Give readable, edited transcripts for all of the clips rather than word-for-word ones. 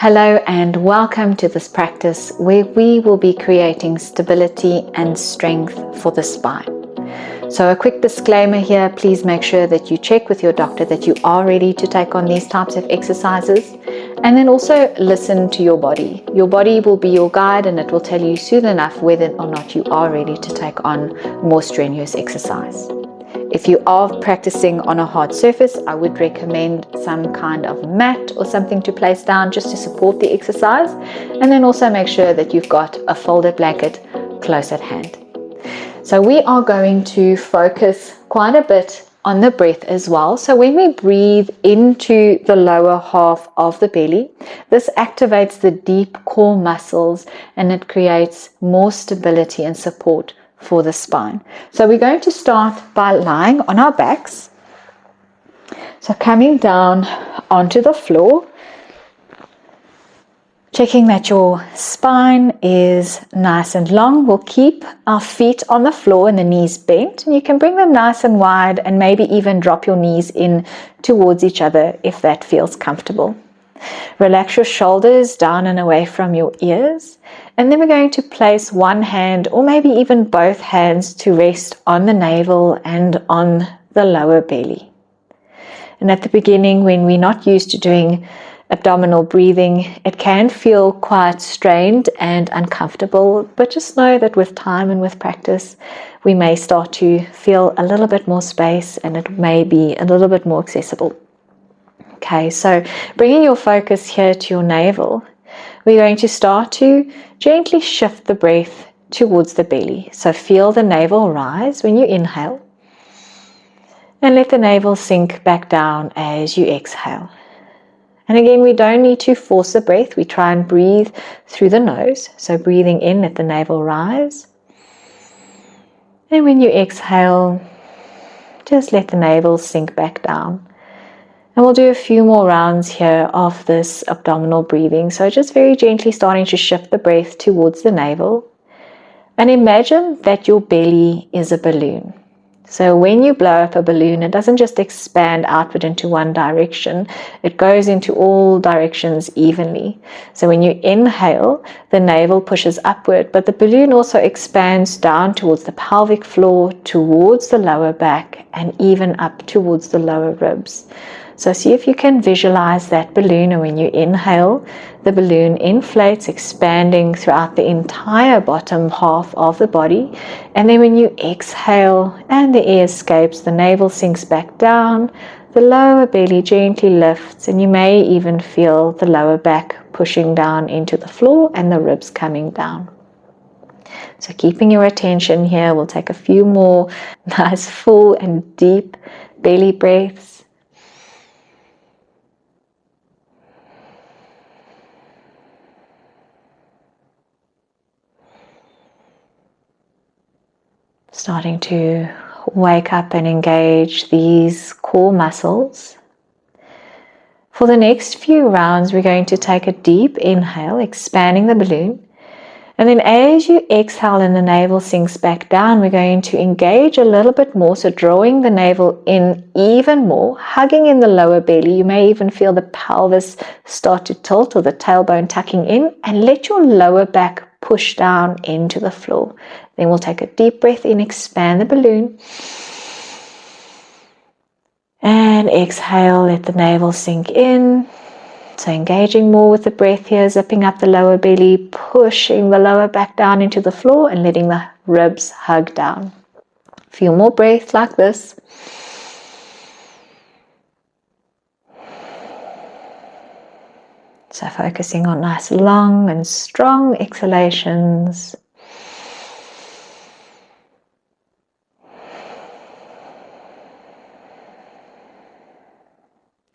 Hello and welcome to this practice where we will be creating stability and strength for the spine. So a quick disclaimer here, please make sure that you check with your doctor that you are ready to take on these types of exercises, and then also listen to your body. Your body will be your guide and it will tell you soon enough whether or not you are ready to take on more strenuous exercise. If you are practicing on a hard surface, I would recommend some kind of mat or something to place down just to support the exercise, and then also make sure that you've got a folded blanket close at hand. So we are going to focus quite a bit on the breath as well. So when we breathe into the lower half of the belly, this activates the deep core muscles and it creates more stability and support for the spine. So we're going to start by lying on our backs. So coming down onto the floor, checking that your spine is nice and long. We'll keep our feet on the floor and the knees bent, and you can bring them nice and wide and maybe even drop your knees in towards each other if that feels comfortable. Relax your shoulders down and away from your ears, and then we're going to place one hand or maybe even both hands to rest on the navel and on the lower belly. And at the beginning, when we're not used to doing abdominal breathing, it can feel quite strained and uncomfortable, but just know that with time and with practice, we may start to feel a little bit more space and it may be a little bit more accessible. Okay, so bringing your focus here to your navel, we're going to start to gently shift the breath towards the belly. So feel the navel rise when you inhale, and let the navel sink back down as you exhale. And again, we don't need to force the breath. We try and breathe through the nose. So breathing in, let the navel rise. And when you exhale, just let the navel sink back down. And we'll do a few more rounds here of this abdominal breathing. So just very gently starting to shift the breath towards the navel. And imagine that your belly is a balloon. So when you blow up a balloon, it doesn't just expand outward into one direction. It goes into all directions evenly. So when you inhale, the navel pushes upward, but the balloon also expands down towards the pelvic floor, towards the lower back, and even up towards the lower ribs. So see if you can visualize that balloon, and when you inhale, the balloon inflates, expanding throughout the entire bottom half of the body. And then when you exhale and the air escapes, the navel sinks back down, the lower belly gently lifts, and you may even feel the lower back pushing down into the floor and the ribs coming down. So keeping your attention here, we'll take a few more nice full and deep belly breaths. Starting to wake up and engage these core muscles. For the next few rounds, we're going to take a deep inhale, expanding the balloon. And then as you exhale and the navel sinks back down, we're going to engage a little bit more. So drawing the navel in even more, hugging in the lower belly. You may even feel the pelvis start to tilt or the tailbone tucking in, and let your lower back push down into the floor. Then we'll take a deep breath in, expand the balloon. And exhale, let the navel sink in. So engaging more with the breath here, zipping up the lower belly, pushing the lower back down into the floor and letting the ribs hug down. A few more breaths like this. So focusing on nice long and strong exhalations.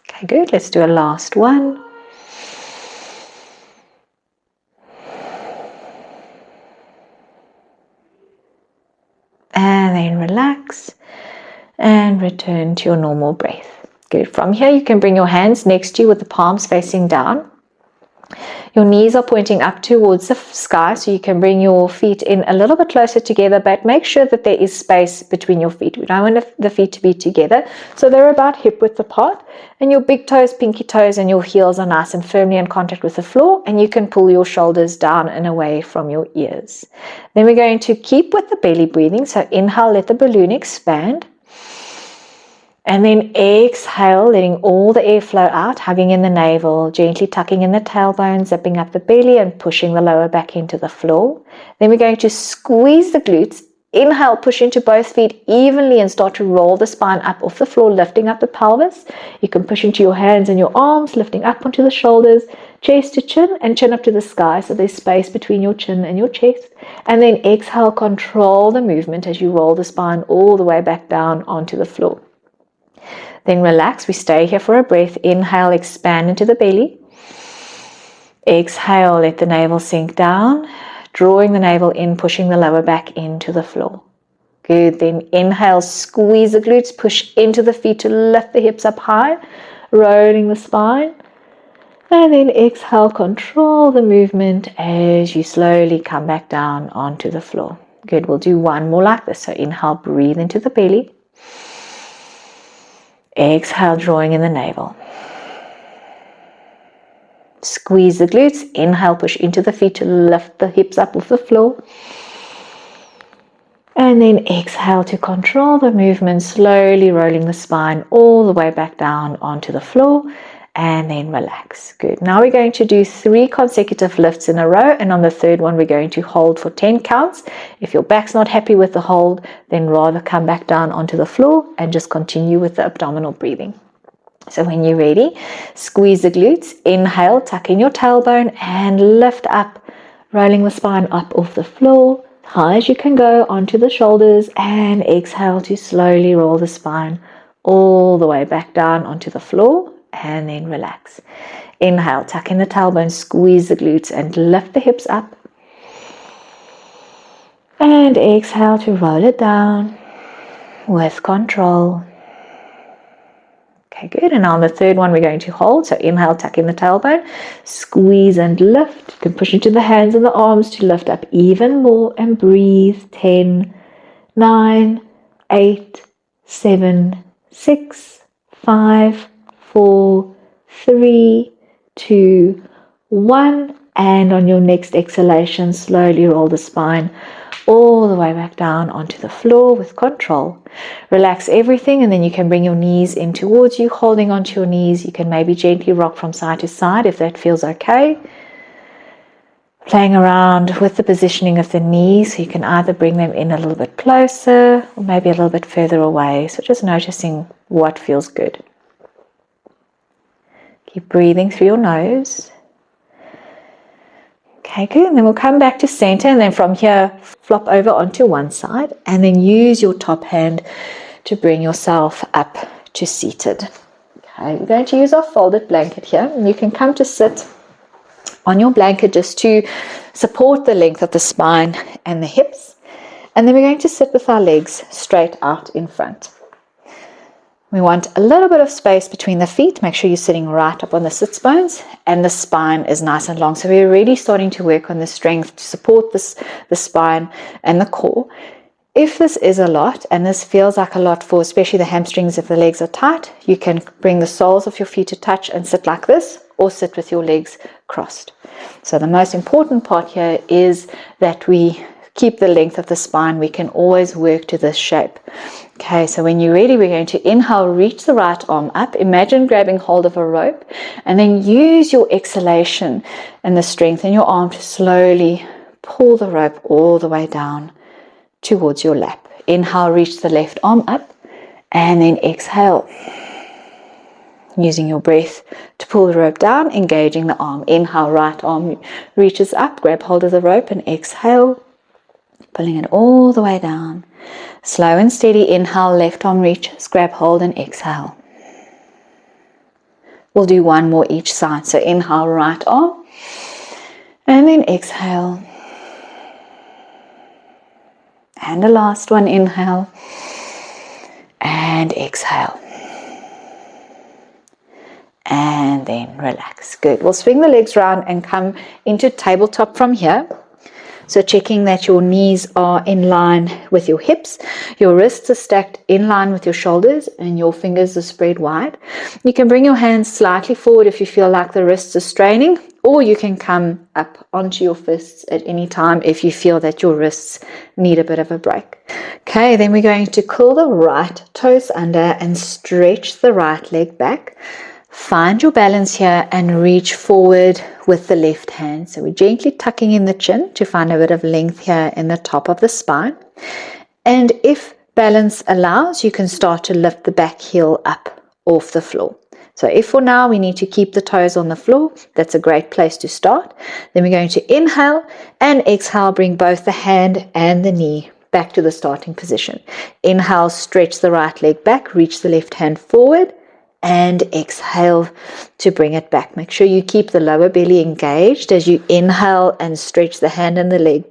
Okay, good. Let's do a last one. And then relax and return to your normal breath. Good. From here, you can bring your hands next to you with the palms facing down. Your knees are pointing up towards the sky, so you can bring your feet in a little bit closer together, but make sure that there is space between your feet. We don't want the feet to be together, so they're about hip width apart, and your big toes, pinky toes, and your heels are nice and firmly in contact with the floor, and you can pull your shoulders down and away from your ears. Then we're going to keep with the belly breathing, so inhale, let the balloon expand. And then exhale, letting all the air flow out, hugging in the navel, gently tucking in the tailbone, zipping up the belly and pushing the lower back into the floor. Then we're going to squeeze the glutes. Inhale, push into both feet evenly and start to roll the spine up off the floor, lifting up the pelvis. You can push into your hands and your arms, lifting up onto the shoulders, chest to chin and chin up to the sky, so there's space between your chin and your chest. And then exhale, control the movement as you roll the spine all the way back down onto the floor. Then relax. We stay here for a breath. Inhale, expand into the belly. Exhale, let the navel sink down, drawing the navel in, pushing the lower back into the floor. Good. Then inhale, squeeze the glutes, push into the feet to lift the hips up high, rolling the spine. And then exhale, control the movement as you slowly come back down onto the floor. Good. We'll do one more like this. So inhale, breathe into the belly. Exhale, drawing in the navel. Squeeze the glutes. Inhale, push into the feet to lift the hips up off the floor. And then exhale to control the movement, slowly rolling the spine all the way back down onto the floor. And then relax. Good. Now we're going to do 3 consecutive lifts in a row, and on the third one we're going to hold for 10 counts. If your back's not happy with the hold, then rather come back down onto the floor and just continue with the abdominal breathing. So when you're ready, squeeze the glutes, inhale, tuck in your tailbone and lift up, rolling the spine up off the floor, high as you can go onto the shoulders, and exhale to slowly roll the spine all the way back down onto the floor. And then relax. Inhale, tuck in the tailbone, squeeze the glutes and lift the hips up. And exhale to roll it down with control. Okay, good. And on the third one, we're going to hold. So inhale, tuck in the tailbone, squeeze and lift. You can push into the hands and the arms to lift up even more and breathe. 10, 9, 8, 7, 6, 5, 4, 3, 2, 1. And on your next exhalation, slowly roll the spine all the way back down onto the floor with control. Relax everything, and then you can bring your knees in towards you, holding onto your knees. You can maybe gently rock from side to side if that feels okay. Playing around with the positioning of the knees, so you can either bring them in a little bit closer or maybe a little bit further away. So just noticing what feels good. Keep breathing through your nose. Okay, good. And then we'll come back to center, and then from here, flop over onto one side, and then use your top hand to bring yourself up to seated. Okay, we're going to use our folded blanket here, and you can come to sit on your blanket just to support the length of the spine and the hips. And then we're going to sit with our legs straight out in front. We want a little bit of space between the feet. Make sure you're sitting right up on the sits bones and the spine is nice and long. So we're really starting to work on the strength to support the spine and the core. If this is a lot, and this feels like a lot for especially the hamstrings if the legs are tight, you can bring the soles of your feet to touch and sit like this, or sit with your legs crossed. So the most important part here is that we keep the length of the spine. We can always work to this shape. Okay, so when you're ready, we're going to inhale, reach the right arm up. Imagine grabbing hold of a rope, and then use your exhalation and the strength in your arm to slowly pull the rope all the way down towards your lap. Inhale, reach the left arm up, and then exhale, using your breath to pull the rope down, engaging the arm. Inhale, right arm reaches up, grab hold of the rope, and exhale, pulling it all the way down. Slow and steady. Inhale, left arm reaches, grab hold and exhale. We'll do one more each side. So inhale, right arm, and then exhale. And the last one, inhale and exhale. and then relax. Good. We'll swing the legs round and come into tabletop from here. So checking that your knees are in line with your hips, your wrists are stacked in line with your shoulders, and your fingers are spread wide. You can bring your hands slightly forward if you feel like the wrists are straining, or you can come up onto your fists at any time if you feel that your wrists need a bit of a break. Okay, then we're going to curl the right toes under and stretch the right leg back. Find your balance here and reach forward with the left hand. So we're gently tucking in the chin to find a bit of length here in the top of the spine. And if balance allows, you can start to lift the back heel up off the floor. So if for now we need to keep the toes on the floor, that's a great place to start. Then we're going to inhale and exhale, bring both the hand and the knee back to the starting position. Inhale, stretch the right leg back, reach the left hand forward, and exhale to bring it back. Make sure you keep the lower belly engaged as you inhale and stretch the hand and the leg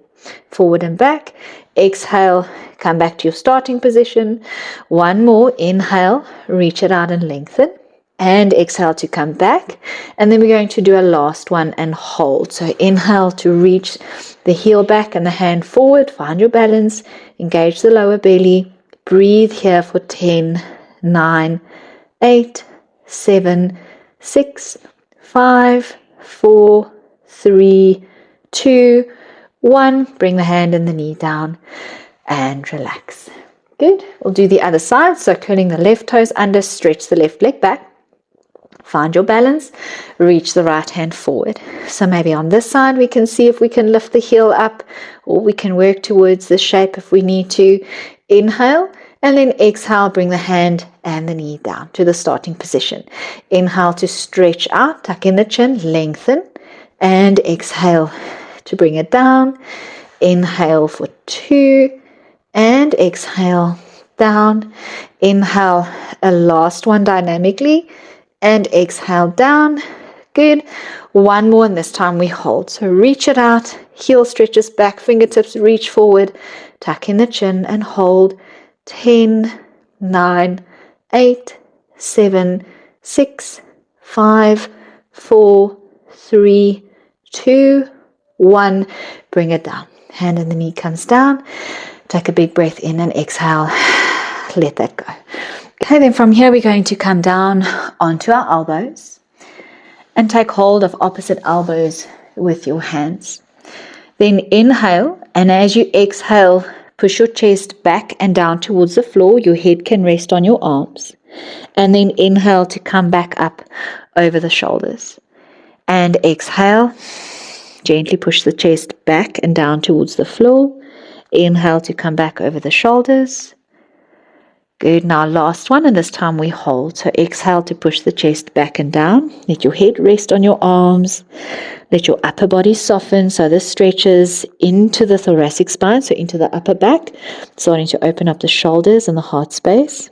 forward and back. Exhale, come back to your starting position. One more, inhale, reach it out and lengthen. And exhale to come back. And then we're going to do a last one and hold. So inhale to reach the heel back and the hand forward. Find your balance. Engage the lower belly. Breathe here for 10, 9, 8, 7, 6, 5, 4, 3, 2, 1. Bring the hand and the knee down and relax. Good. We'll do the other side. So curling the left toes under, stretch the left leg back. Find your balance, reach the right hand forward. So maybe on this side we can see if we can lift the heel up, or we can work towards this shape if we need to. Inhale and then exhale, bring the hand and the knee down to the starting position. Inhale to stretch out, tuck in the chin, lengthen, and exhale to bring it down. Inhale for 2 and exhale down. Inhale, a last one dynamically. And exhale down. Good. One more, and this time we hold. So reach it out, heel stretches back, fingertips reach forward, tuck in the chin and hold. 10, 9, 8, 7, 6, 5, 4, 3, 2, 1. Bring it down. Hand and the knee comes down. Take a big breath in and exhale. Let that go. Okay, then from here we're going to come down onto our elbows and take hold of opposite elbows with your hands. Then inhale, and as you exhale, push your chest back and down towards the floor. Your head can rest on your arms. And then inhale to come back up over the shoulders. And exhale, gently push the chest back and down towards the floor. Inhale to come back over the shoulders. Good. Now last one, and this time we hold. So exhale to push the chest back and down. Let your head rest on your arms. Let your upper body soften. So this stretches into the thoracic spine, so into the upper back, starting to open up the shoulders and the heart space.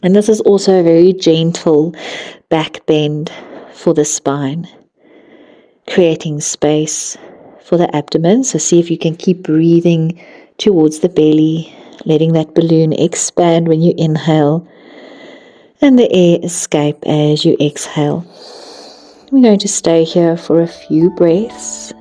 And this is also a very gentle back bend for the spine, creating space for the abdomen. So see if you can keep breathing towards the belly, letting that balloon expand when you inhale and the air escape as you exhale. We're going to stay here for a few breaths.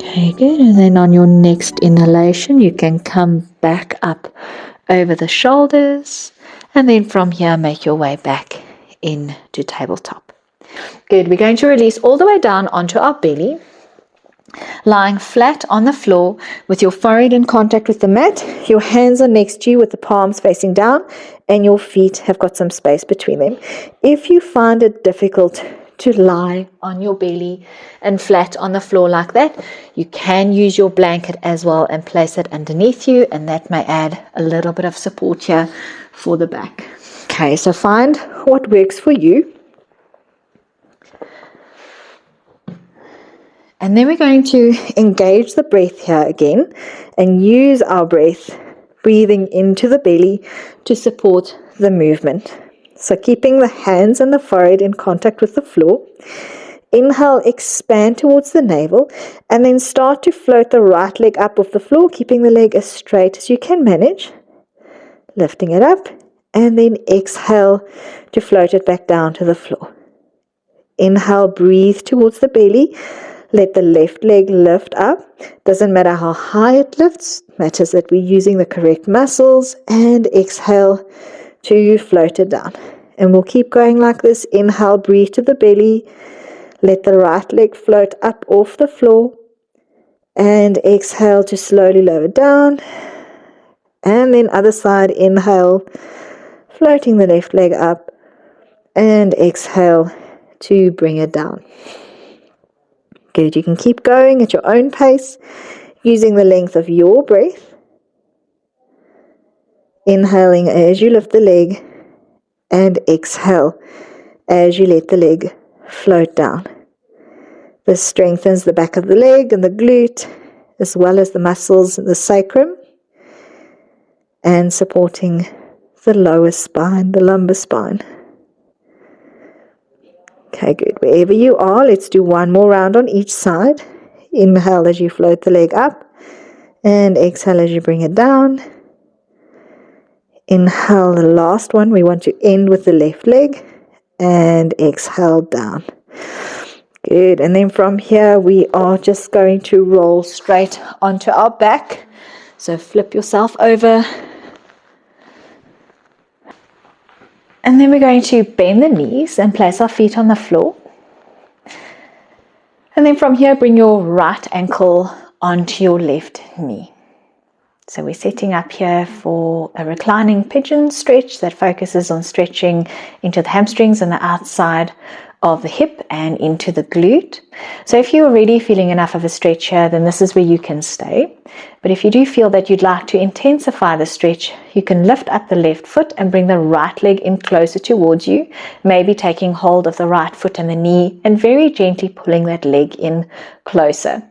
Okay, good. And then on your next inhalation, you can come back up over the shoulders. And then from here, make your way back into tabletop. Good. We're going to release all the way down onto our belly, lying flat on the floor with your forehead in contact with the mat. Your hands are next to you with the palms facing down, and your feet have got some space between them. If you find it difficult to lie on your belly and flat on the floor like that, you can use your blanket as well and place it underneath you, and that may add a little bit of support here for the back. Okay, so find what works for you. And then we're going to engage the breath here again and use our breath, breathing into the belly to support the movement. So keeping the hands and the forehead in contact with the floor. Inhale, expand towards the navel, and then start to float the right leg up off the floor, keeping the leg as straight as you can manage. Lifting it up, and then exhale to float it back down to the floor. Inhale, breathe towards the belly. Let the left leg lift up. Doesn't matter how high it lifts, matters that we're using the correct muscles. And exhale to float it down. And we'll keep going like this. Inhale, breathe to the belly. Let the right leg float up off the floor. And exhale to slowly lower down. And then other side, inhale, floating the left leg up. And exhale to bring it down. Good, you can keep going at your own pace, using the length of your breath. Inhaling as you lift the leg, and exhale as you let the leg float down. This strengthens the back of the leg and the glute, as well as the muscles in the sacrum, and supporting the lower spine, the lumbar spine. Okay, good. Wherever you are, let's do one more round on each side. Inhale as you float the leg up, and exhale as you bring it down. Inhale, the last one. We want to end with the left leg, and exhale down. Good. And then from here, we are just going to roll straight onto our back. So flip yourself over. And then we're going to bend the knees and place our feet on the floor. And then from here, bring your right ankle onto your left knee. So we're setting up here for a reclining pigeon stretch that focuses on stretching into the hamstrings and the outside of the hip and into the glute. So if you're already feeling enough of a stretch here, then this is where you can stay. But if you do feel that you'd like to intensify the stretch, you can lift up the left foot and bring the right leg in closer towards you, maybe taking hold of the right foot and the knee and very gently pulling that leg in closer.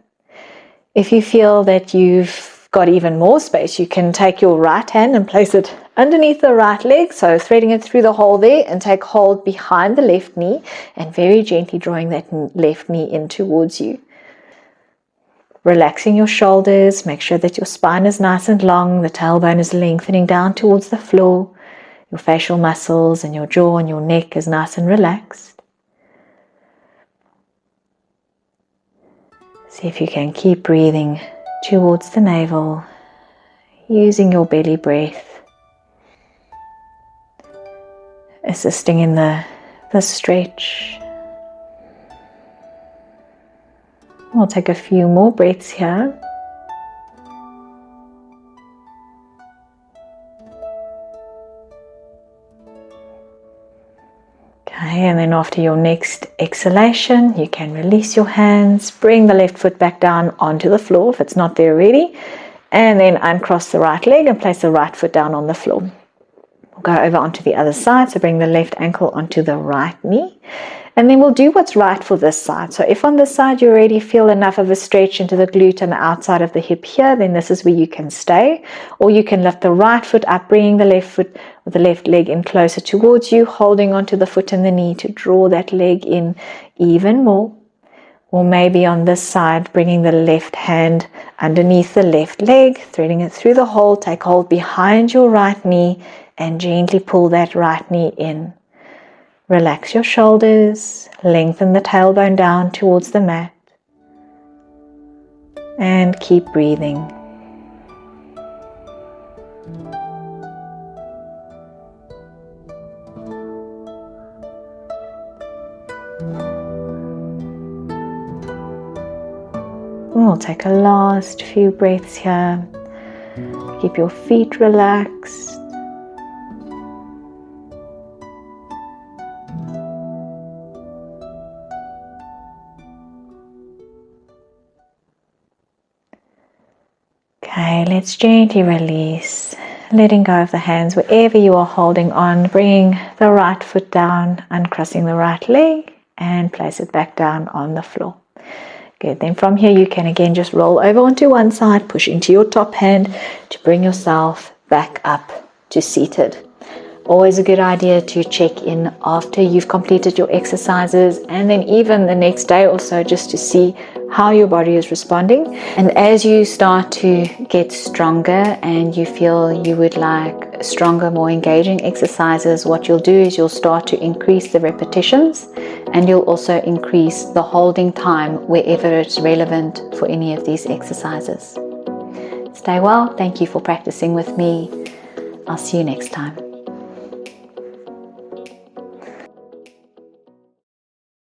If you feel that you've got even more space, you can take your right hand and place it underneath the right leg, so threading it through the hole there, and take hold behind the left knee and very gently drawing that left knee in towards you. Relaxing your shoulders, make sure that your spine is nice and long, the tailbone is lengthening down towards the floor, your facial muscles and your jaw and your neck is nice and relaxed. See if you can keep breathing towards the navel, using your belly breath, assisting in the stretch. We'll take a few more breaths here. Okay, and then after your next exhalation, you can release your hands, bring the left foot back down onto the floor if it's not there already, and then uncross the right leg and place the right foot down on the floor. We'll go over onto the other side, so bring the left ankle onto the right knee, and then we'll do what's right for this side. So if on this side you already feel enough of a stretch into the glute and the outside of the hip here, then this is where you can stay, or you can lift the right foot up, bringing the left foot or the left leg in closer towards you, holding onto the foot and the knee to draw that leg in even more. Or maybe on this side, bringing the left hand underneath the left leg, threading it through the hole, take hold behind your right knee and gently pull that right knee in. Relax your shoulders, lengthen the tailbone down towards the mat, and keep breathing. We'll take a last few breaths here. Keep your feet relaxed. Okay, let's gently release, letting go of the hands wherever you are holding on, bringing the right foot down, uncrossing the right leg, and place it back down on the floor. Good, then from here you can again just roll over onto one side, push into your top hand to bring yourself back up to seated. Always a good idea to check in after you've completed your exercises, and then even the next day or so, just to see how your body is responding. And as you start to get stronger and you feel you would like stronger, more engaging exercises, what you'll do is you'll start to increase the repetitions, and you'll also increase the holding time wherever it's relevant for any of these exercises. Stay well. Thank you for practicing with me. I'll see you next time.